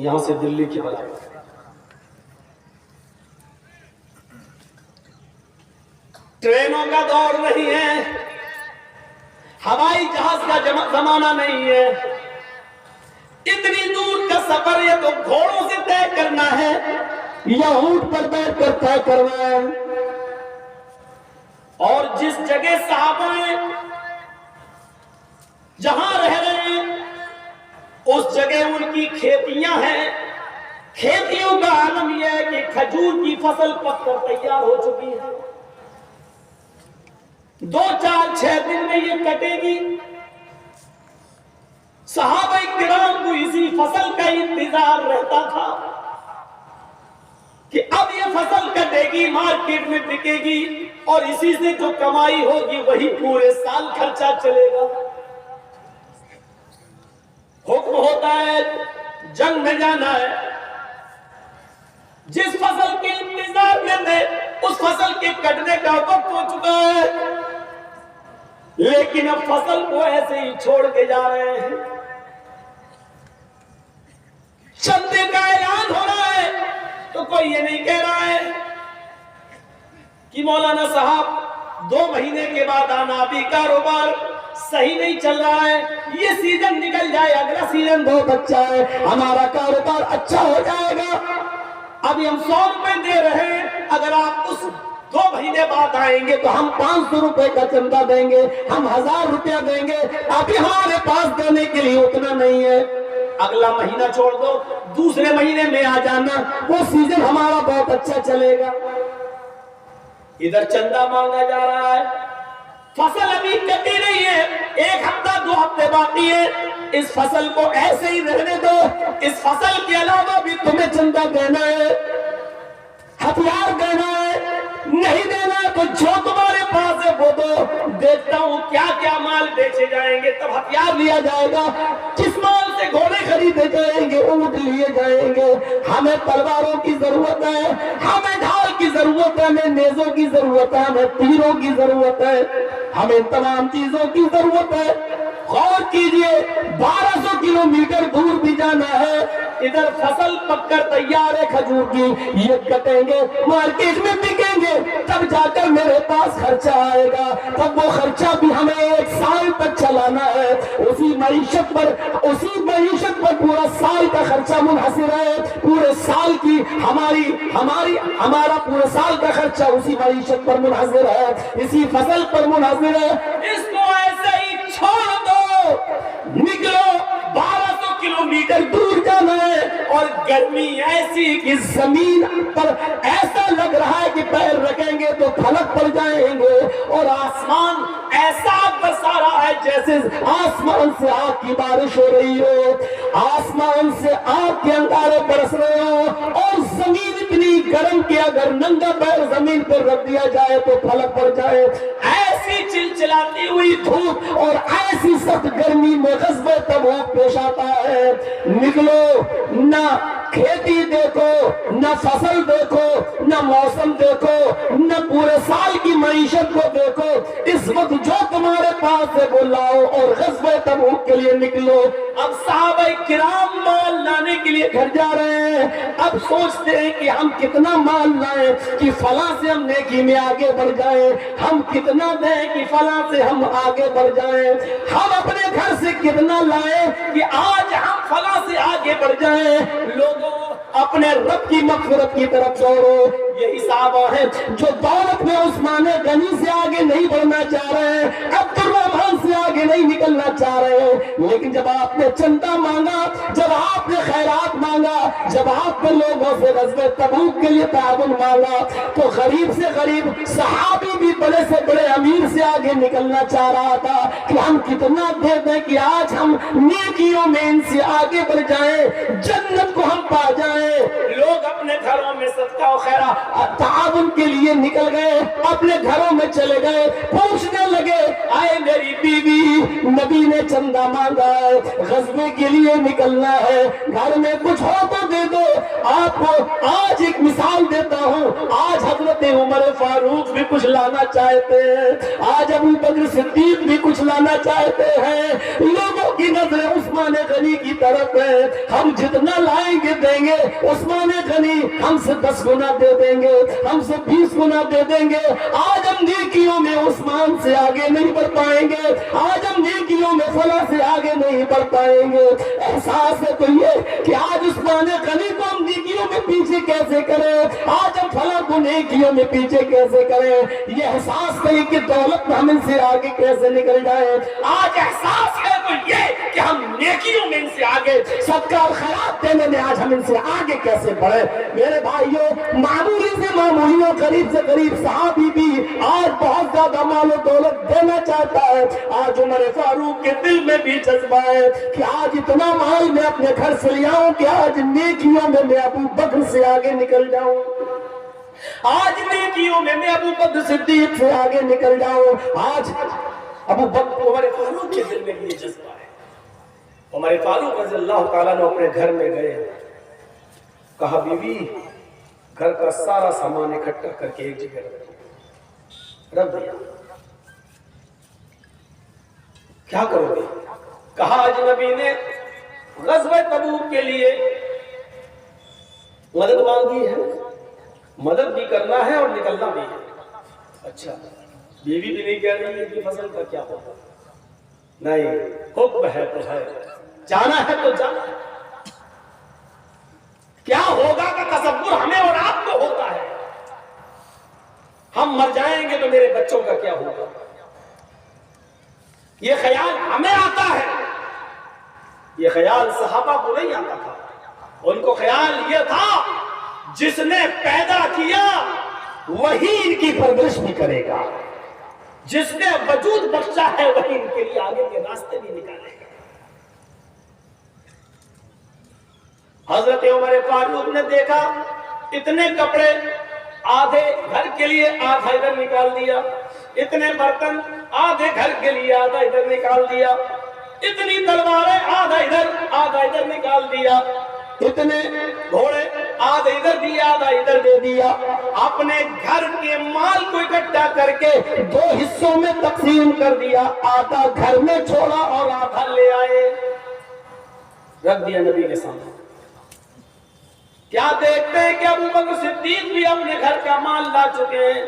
یہاں سے دلی کی بات، ٹرینوں کا دور نہیں ہے، ہوائی جہاز کا زمانہ نہیں ہے، اتنی دور کا سفر یہ تو گھوڑوں سے طے کرنا ہے یا اونٹ پر بیٹھ کر طے کرنا ہے۔ اور جس جگہ صحابہ جہاں رہ رہے ہیں اس جگہ ان کی کھیتیاں ہیں، کھیتیوں کا عالم یہ ہے کہ کھجور کی فصل پک کر تیار ہو چکی ہے، 2-4-6 دن میں یہ کٹے گی۔ صحابہ کرام کو اسی فصل کا انتظار رہتا تھا کہ اب یہ فصل کٹے گی، مارکیٹ میں بکے گی اور اسی سے جو کمائی ہوگی وہی پورے سال خرچہ چلے گا۔ حکم ہوتا ہے جنگ میں جانا ہے، جس فصل کے انتظار میں تھے اس فصل کے کٹنے کا وقت ہو چکا ہے، لیکن اب فصل کو ایسے ہی چھوڑ کے جا رہے ہیں۔ چندے کا اعلان ہو رہا ہے تو کوئی یہ نہیں کہہ رہا ہے کہ مولانا صاحب 2 مہینے کے بعد آنا، ابھی کاروبار صحیح نہیں چل رہا ہے، یہ سیزن نکل جائے، اگلا سیزن بہت اچھا ہے، ہمارا کاروبار اچھا ہو جائے گا، ابھی ہم 100 روپے دے رہے ہیں، اگر آپ اس 2 مہینے بعد آئیں گے تو ہم 500 روپے کا چندہ دیں گے، ہم 1000 روپیہ دیں گے، ابھی ہمارے پاس دینے کے لیے اتنا نہیں ہے، اگلا مہینہ چھوڑ دو، دوسرے مہینے میں آ جانا، وہ سیزن ہمارا بہت اچھا چلے گا۔ ادھر چندہ مانگا جا رہا ہے، فصل ابھی کٹی نہیں ہے، 1 ہفتہ 2 ہفتے باقی ہے، اس فصل کو ایسے ہی رہنے دو، اس فصل کے علاوہ بھی تمہیں چندہ دینا ہے، ہتھیار دینا ہے، نہیں دینا تو جو تمہارے پاس ہے وہ دو، دیکھتا ہوں کیا کیا مال بیچے جائیں گے، تب ہتھیار لیا جائے گا، کس مال سے گھوڑے خریدے جائیں گے، اونٹ لیے جائیں گے، ہمیں تلواروں کی ضرورت ہے، ہمیں ڈھال کی ضرورت ہے، ہمیں نیزوں کی ضرورت ہے، ہمیں تیروں کی ضرورت ہے، ہمیں تمام چیزوں کی ضرورت ہے۔ غور کیجئے 1200 کلومیٹر دور بھی جانا ہے، ادھر فصل پک کر تیار ہے کھجور کی، یہ کٹیں گے، مارکیٹ میں بکیں گے، تب جا کر میرے پاس خرچہ آئے گا، تب وہ خرچہ بھی ہمیں 1 سال تک چلانا ہے، اسی معیشت پر پورا سال کا خرچہ منحصر ہے، پورے سال کی ہمارا پورے سال کا خرچہ اسی معیشت پر منحصر ہے، اسی فصل پر منحصر ہے، اس کو ایسے ہی چھوڑ دو، نکلو، 1200 کلومیٹر دور جانا ہے، اور گرمی ایسی کہ زمین پر ایسا لگ رہا ہے کہ پیر رکھیں گے تو پھلک پڑ جائیں گے، اور آسمان ایسا برسا رہا ہے جیسے آسمان سے آگ کی بارش ہو رہی ہو، آسمان سے آگ کے انگارے برس رہے ہو، اور زمین اتنی گرم کہ اگر ننگا پیر زمین پر رکھ دیا جائے تو پھلک پڑ جائے، ایسی چلچلاتی ہوئی دھوپ اور ایسی سخت گرمی میں غزوہ تبوک پیش آتا ہے۔ نکلو، نہ کھیتی دیکھو، نہ فصل دیکھو، نہ موسم دیکھو، نہ پورے سال کی معیشت کو دیکھو، اس وقت جو تمہارے پاس ہے وہ لاؤ اور غزوہ تبوک کے لیے نکلو۔ اب صحابہ کرام مال لانے کے لیے گھر جا رہے ہیں، اب سوچتے ہیں کہ ہم کتنا مال لائیں کہ فلاں سے ہم نیکی میں آگے بڑھ جائیں، ہم کتنا دیں کہ فلاں سے ہم آگے بڑھ جائیں، ہم اپنے گھر سے کتنا لائیں کہ آج ہم فلاں سے آگے بڑھ جائیں۔ لوگوں اپنے رب کی مغفرت کی طرف دوڑو، یہی صحابہ ہیں جو دولت میں عثمان غنی سے آگے نہیں بڑھنا چاہ رہے ہیں، عبد الرحمن سے آگے نہیں نکلنا چاہ رہے ہیں، لیکن جب آپ نے چندہ مانگا، جب آپ نے خیرات مانگا، جب آپ نے لوگوں سے غزوہ تبوک کے لیے تعاون مانگا، تو غریب سے غریب صحابی بھی بڑے سے بڑے امیر سے آگے نکلنا چاہ رہا تھا کہ ہم کتنا دے دیں کہ آج ہم نیکیوں میں ان سے آگے بڑھ جائیں، جنت کو ہم پا جائیں۔ لوگ اپنے گھروں میں صدقہ و خیرات تعاون کے لیے نکل گئے، اپنے گھروں میں چلے گئے، پوچھنے لگے، آئے میری بیوی، نبی نے چندہ مانگا ہے، غزوے کے لیے نکلنا ہے، گھر میں کچھ ہو تو دے دو۔ آپ کو آج ایک مثال دے دیتا ہوں آج حضرت عمر فاروق بھی کچھ لانا چاہتے ہیں, آج ابو بکر صدیق بھی کچھ لانا چاہتے ہیں. لوگوں کی نظر عثمان غنی کی طرف ہے, ہم جتنا لائیں گے دیں گے, عثمان غنی ہم سے 10 گنا دے دیں گے, ہم سے 20 گنا دے دیں گے. آج ہم نیکیوں میں عثمان سے آگے نہیں بڑھ پائیں گے, آج ہم نیکیوں میں فلاں سے آگے نہیں بڑھ پائیں گے. احساس ہے تو یہ کہ آج عثمان غنی کو ہم نیکیوں میں پیچھے کیسے کریں, آج ہم فلاں کو نیکیوں میں پیچھے کیسے کریں. یہ احساس نہیں کہ دولت میں ہم ان سے آگے کیسے نکل جائیں, آج احساس ہے تو یہ کہ ہم نیکیوں میں ان سے آگے, صدقہ اور خیرات دینے میں آج ہم ان سے آگے کیسے بڑھیں. میرے بھائیوں, معمولی سے معمولیوں, قریب سے قریب صحابی بھی آج بہت زیادہ مال و دولت دینا چاہتا ہے. آج عمر فاروق کے دل میں بھی جذبہ ہے کہ آج اتنا مال میں اپنے گھر سے لے آؤں کہ آج نیکیوں میں ابو بکر سے آگے نکل جاؤں, آج نیکیوں میں ابو بکر صدیق سے آگے نکل جاؤں. آج ابو بکر عمر فاروق کے دل میں یہ جذبہ ہے. عمر فاروق رضی اللہ تعالیٰ نے اپنے گھر میں گئے, کہا بیوی گھر کا سارا سامان اکٹھا کر کے ایک جگہ رکھ دیا. کیا کرو گے؟ کہا اجنبی نے غزوہ تبوک کے لیے مدد مانگی ہے, مدد بھی کرنا ہے اور نکلنا بھی ہے. اچھا, بیوی بھی نہیں کہہ رہی ہے کہ فصل کا کیا ہوگا, نہیں حکم ہے تو ہے, جانا ہے تو جانا ہے. کیا ہوگا کا تصور ہمیں اور آپ کو ہوتا ہے, ہم مر جائیں گے تو میرے بچوں کا کیا ہوگا, یہ خیال ہمیں آتا ہے. یہ خیال صحابہ کو نہیں آتا تھا, ان کو خیال یہ تھا جس نے پیدا کیا وہی ان کی پرورش بھی کرے گا, جس نے وجود بخشا ہے وہی ان کے لیے آگے کے راستے بھی نکالے گا. حضرت عمر فاروق نے دیکھا اتنے کپڑے, آدھے گھر کے لیے آدھا ادھر نکال دیا, اتنے برتن آدھے گھر کے لیے آدھا ادھر نکال دیا, اتنی تلواریں آدھا ادھر نکال دیا, اتنے گھوڑے آدھا ادھر دیا آدھا ادھر دے دیا. اپنے گھر کے مال کو اکٹھا کر کے 2 حصوں میں تقسیم کر دیا, آدھا گھر میں چھوڑا اور آدھا لے آئے, رکھ دیا نبی کے سامنے. کیا دیکھتے ہیں کہ ابو بکر صدیق بھی اپنے گھر کا مال لا چکے ہیں,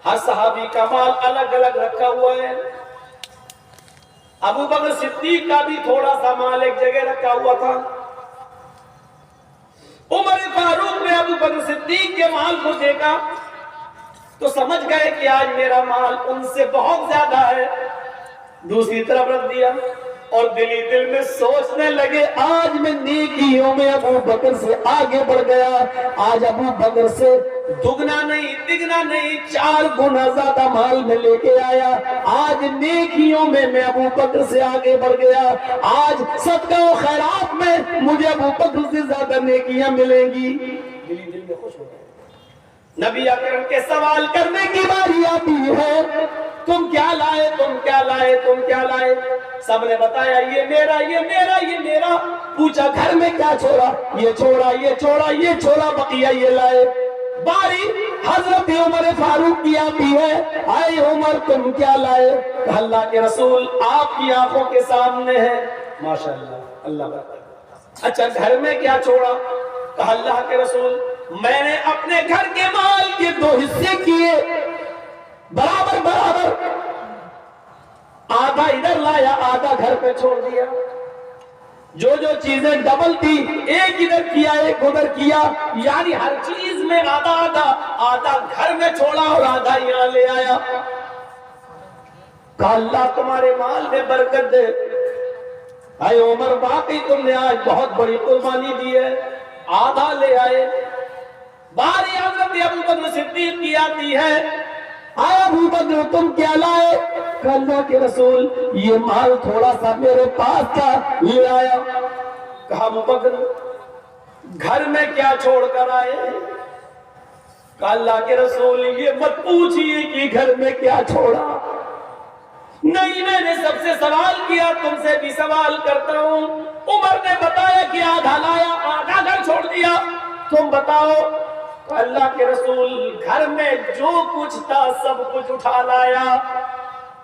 ہر صحابی کا مال الگ الگ رکھا ہوا ہے. ابو بکر صدیق کا بھی تھوڑا سا مال ایک جگہ رکھا ہوا تھا. عمر فاروق نے ابو بکر صدیق کے مال کو دیکھا تو سمجھ گئے کہ آج میرا مال ان سے بہت زیادہ ہے, دوسری طرف رکھ دیا اور دل میں سوچنے لگے آج میں نیکیوں میں ابو بکر سے آگے بڑھ گیا, آج ابو بکر سے دگنا نہیں تگنا نہیں 4 گنا زیادہ مال میں لے کے آیا. آج نیکیوں میں ابو بکر سے آگے بڑھ گیا, آج صدقہ و خیرات میں مجھے ابو بکر سے زیادہ نیکیاں ملیں گی. دل میں خوش ہو گیا. نبی اکرم کے سوال کرنے کی باری آتی ہے, تم کیا لائے تم کیا لائے تم کیا لائے. سب نے بتایا یہ میرا یہ میرا یہ میرا. پوچھا گھر میں کیا چھوڑا, یہ چھوڑا یہ چھوڑا یہ چھوڑا, بقیہ یہ لائے. باری حضرت عمر فاروق کی آتی ہے, اے عمر تم کیا لائے. کہ اللہ کے رسول آپ کی آنکھوں کے سامنے ہے. ماشاءاللہ, اللہ بات. اچھا گھر میں کیا چھوڑا. کہ اللہ کے رسول میں نے اپنے گھر کے مال کے 2 حصے کیے, برابر برابر, آدھا ادھر لایا آدھا گھر پہ چھوڑ دیا. جو چیزیں ڈبل تھی ایک ادھر کیا ایک ادھر کیا, یعنی ہر چیز میں آدھا آدھا, آدھا گھر میں چھوڑا اور آدھا یہاں لے آیا. کہا اللہ تمہارے مال میں برکت دے. اے عمر واقعی تم نے آج بہت بڑی قربانی دی ہے, آدھا لے آئے. باری حضرت ابو بکر صدیق کی آتی ہے, اے ابو بکر تم کیا لائے. کہ اللہ کے رسول یہ مال تھوڑا سا میرے پاس تھا لے آیا. کہا ابو بکر گھر میں کیا چھوڑ کر آئے. کہ اللہ کے رسول یہ مت پوچھئے کہ گھر میں کیا چھوڑا. نہیں میں نے سب سے سوال کیا, تم سے بھی سوال کرتا ہوں. عمر نے بتایا کہ آدھا لایا آدھا گھر چھوڑ دیا, تم بتاؤ. اللہ کے رسول گھر میں جو کچھ تھا سب کچھ اٹھا لایا.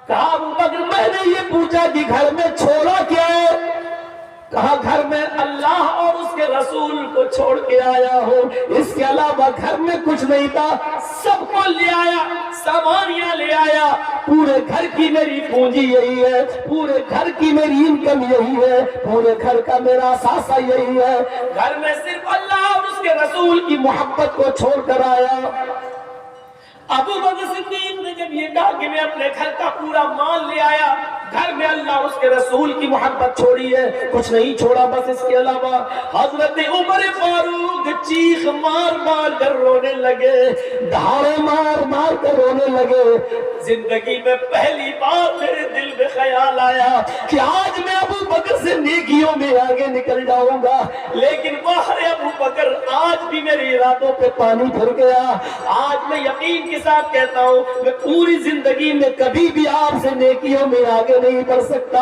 کہا ابو بکر میں نے یہ پوچھا کہ گھر میں چھوڑا کیا ہے؟ کہا گھر میں اللہ اور اس کے رسول کو چھوڑ کے آیا ہوں، اس کے علاوہ گھر میں کچھ نہیں تھا، سب کو لے آیا، سامانیاں لے آیا. پورے گھر کی میری پونجی یہی ہے، پورے گھر کی میری انکم یہی ہے، پورے گھر کا میرا اثاثہ یہی ہے. گھر میں صرف اللہ اور اس کے رسول کی محبت کو چھوڑ کر آیا. ابو بکر صدیق نے جب یہ کہا کہ میں اپنے گھر کا پورا مال لے آیا، گھر میں اللہ اور اس کے رسول کی محبت چھوڑی ہے، کچھ نہیں چھوڑا بس اس کے علاوہ. حضرت عمر فاروق چیخ مار مار کر رونے لگے، دھاڑے مار مار کر رونے لگے. زندگی میں پہلی بار میرے دل میں خیال آیا کہ آج میں ابو بکر سے نیکیوں میں آگے نکل جاؤں گا، لیکن باہر ابو بکر آج بھی میرے ارادوں پہ پانی پھر گیا. آج میں یقین کے ساتھ کہتا ہوں میں پوری زندگی میں کبھی بھی آپ سے نیکیوں میں آگے نہیں بڑھ سکتا.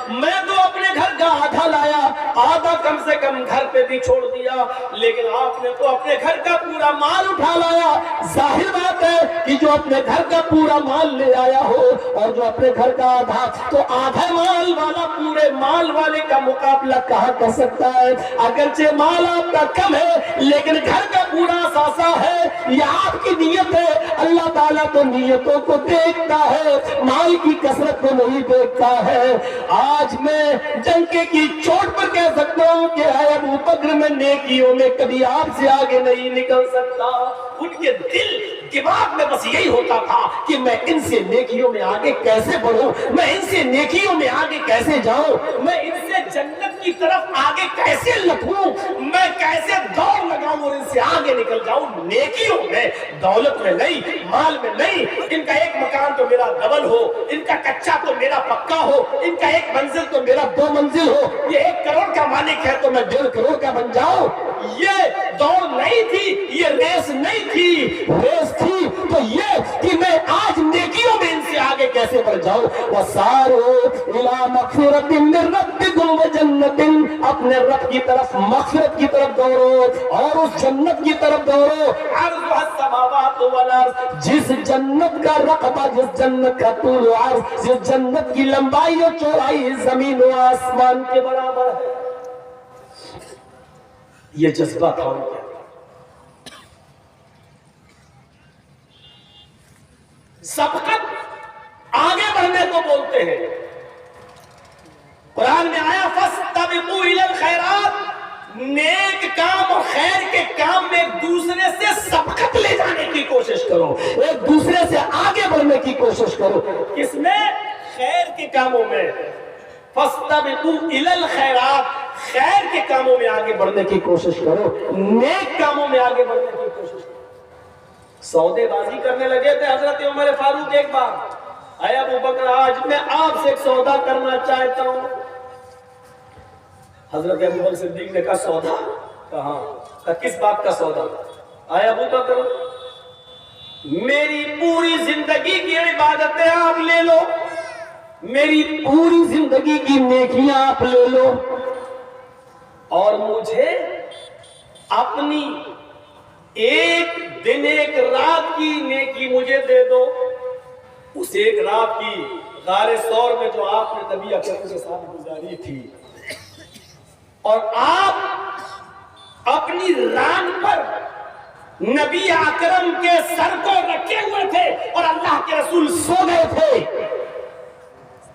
میں تو اپنے گھر کا آدھا لایا، آدھا کم سے کم گھر پہ بھی چھوڑ دیا، لیکن آپ نے تو اپنے گھر کا پورا مال اٹھا لایا. ظاہر بات ہے کہ جو اپنے گھر کا پورا مال لے آیا ہو اور جو اپنے گھر کا آدھا، تو آدھا مال والا پورے مال والے کا مقابلہ کہاں کر سکتا ہے؟ اگرچہ مال آپ کا کم ہے لیکن گھر کا پورا اثاثہ ہے. یہ آپ کی نیت ہے. اللہ تعالیٰ تو نیتوں کو دیکھتا ہے، مال کی کثرت کو نہیں دیکھتا ہے. آج میں ڈنکے کی چوٹ پر کہہ سکتا ہوں کہ اے ابو بکر میں نیکیوں میں کبھی آپ سے آگے نہیں نکل سکتا. ان کے دل دماغ میں بس یہی ہوتا تھا کہ میں ان سے نیکیوں میں آگے کیسے بڑھوں، میں ان سے نیکیوں میں آگے کیسے جاؤں، میں ان سے جنت کی طرف آگے کیسے لپوں، میں کیسے دوڑ لگاؤں اور ان سے آگے نکل جاؤں. نیکیوں میں، دولت میں نہیں، مال میں نہیں. ان کا ایک مکان تو میرا ڈبل ہو، ان کا کچا تو میرا پکا ہو، ان کا ایک منزل تو میرا 2 منزل ہو. یہ 1 کروڑ کا مالک ہے تو میں 1.5 کروڑ کا بن جاؤں. یہ دوڑ نہیں تھی، یہ ریس نہیں تھی. ریس تھی تو یہ کہ میں آج نیکیوں میں ان سے آگے کیسے بڑھ جاؤں. وَسَارِعُوا إِلَىٰ مَغْفِرَةٍ مِّن رَّبِّكُمْ وَجَنَّةٍ، اپنے رب کی طرف، مغفرت کی طرف دوڑو اور اس جنت کی طرف دوڑو. عرضها السماوات والارض، جس جنت کا رقبہ، جس جنت کا طول و عرض، جس جنت کی لمبائی اور چوڑائی زمین و آسمان کے برابر ہے. یہ جذبہ تھا ان کا. سبقت آگے بڑھنے کو بولتے ہیں. قرآن میں آیا فَاسْتَبِقُوا إِلَى الْخَيْرَاتِ، نیک کام اور خیر کے کام میں ایک دوسرے سے سبقت لے جانے کی کوشش کرو، ایک دوسرے سے آگے بڑھنے کی کوشش کرو. کس میں؟ خیر کے کاموں میں. فَاسْتَبِقُوا إِلَى الْخَيْرَاتِ، خیر کے کاموں میں آگے بڑھنے کی کوشش کرو، نیک کاموں میں آگے بڑھنے کی کوشش کرو. سودے بازی کرنے لگے تھے حضرت عمر فاروق. ایک بار اے ابو بکر آج میں آپ سے ایک سودا کرنا چاہتا ہوں. حضرت ابو بکر صدیق نے کہا سودا؟ کہاں؟ کس بات کا سودا؟ اے ابو بکر میری پوری زندگی کی عبادتیں آپ لے لو، میری پوری زندگی کی نیکیاں آپ لے لو، اور مجھے اپنی ایک دن ایک رات کی نیکی مجھے دے دو. اس ایک رات کی غار ثور میں جو آپ نے نبی اکرم کے ساتھ گزاری تھی، اور آپ اپنی ران پر نبی اکرم کے سر کو رکھے ہوئے تھے اور اللہ کے رسول سو گئے تھے،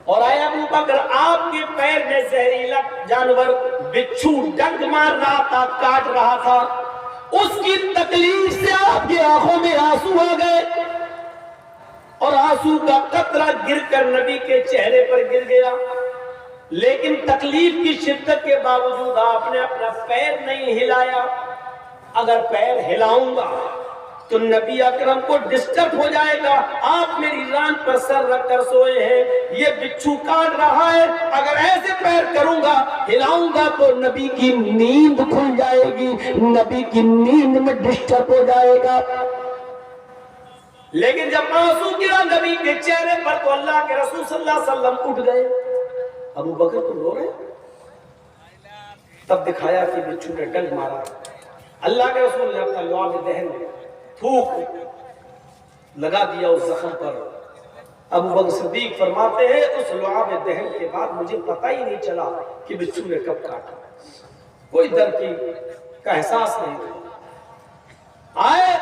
اور اے ابو بکر آپ کے پیر میں زہریلا جانور بچھو ڈنک مار رہا تھا، کاٹ رہا تھا. اس کی تکلیف سے آپ کی آنکھوں میں آنسو آ گئے اور آنسو کا قطرہ گر کر نبی کے چہرے پر گر گیا. لیکن تکلیف کی شدت کے باوجود آپ نے اپنا پیر نہیں ہلایا. اگر پیر ہلاؤں گا تو نبی اکرم کو ڈسٹرب ہو جائے گا. آپ میری ران پر سر رکھ کر سوئے ہیں، یہ بچھو کاٹ رہا ہے، اگر ایسے پیر کروں گا، ہلاؤں گا تو نبی کی نیند کھل جائے گی، نبی کی نیند میں ڈسٹرب ہو جائے گا. لیکن جب آنسو گرا نبی کے چہرے پر تو اللہ کے رسول صلی اللہ علیہ وسلم اٹھ گئے. ابو بکر تم رو رہے؟ تب دکھایا کہ بچھو نے ڈنک مارا. اللہ کے رسول نے اپنا لعاب دہن تھوک لگا دیا اس زخم پر. ابو بکر صدیق فرماتے ہیں اس لعاب دہن کے بعد مجھے پتہ ہی نہیں چلا کہ بچھو نے کب کاٹا. کوئی درد کا احساس نہیں تھا. آئے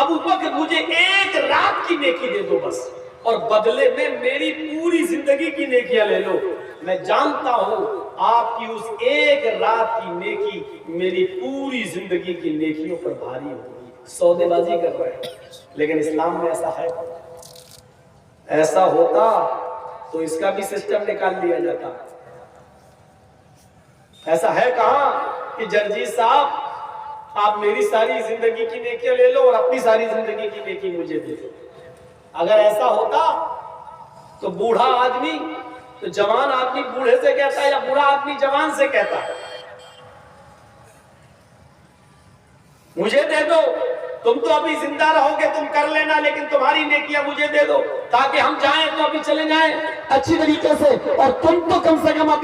ابو بکر مجھے ایک رات کی نیکی دے دو بس, اور بدلے میں میری پوری زندگی کی نیکیاں لے لو. میں جانتا ہوں آپ کی اس ایک رات کی نیکی میری پوری زندگی کی نیکیوں پر بھاری ہوگی. سودے بازی کر رہے ہیں, لیکن اسلام میں ایسا ہے. ایسا ہوتا تو اس کا بھی سسٹم نکال لیا جاتا. ایسا ہے کہاں کہ جرجیت صاحب آپ میری ساری زندگی کی نیکیاں لے لو اور اپنی ساری زندگی کی نیکی مجھے دے دو. اگر ایسا ہوتا تو بوڑھا آدمی تو جوان آدمی بوڑھے سے کہتا ہے یا بوڑھا آدمی جوان سے کہتا ہے مجھے دے دو, تم تو ابھی زندہ رہو گے, تم کر لینا, لیکن تمہاری نیکیاں مجھے دے دو تاکہ ہم جائیں تو ابھی چلے جائیں اچھی طریقے سے, اور تم تو کم سے کم ابھی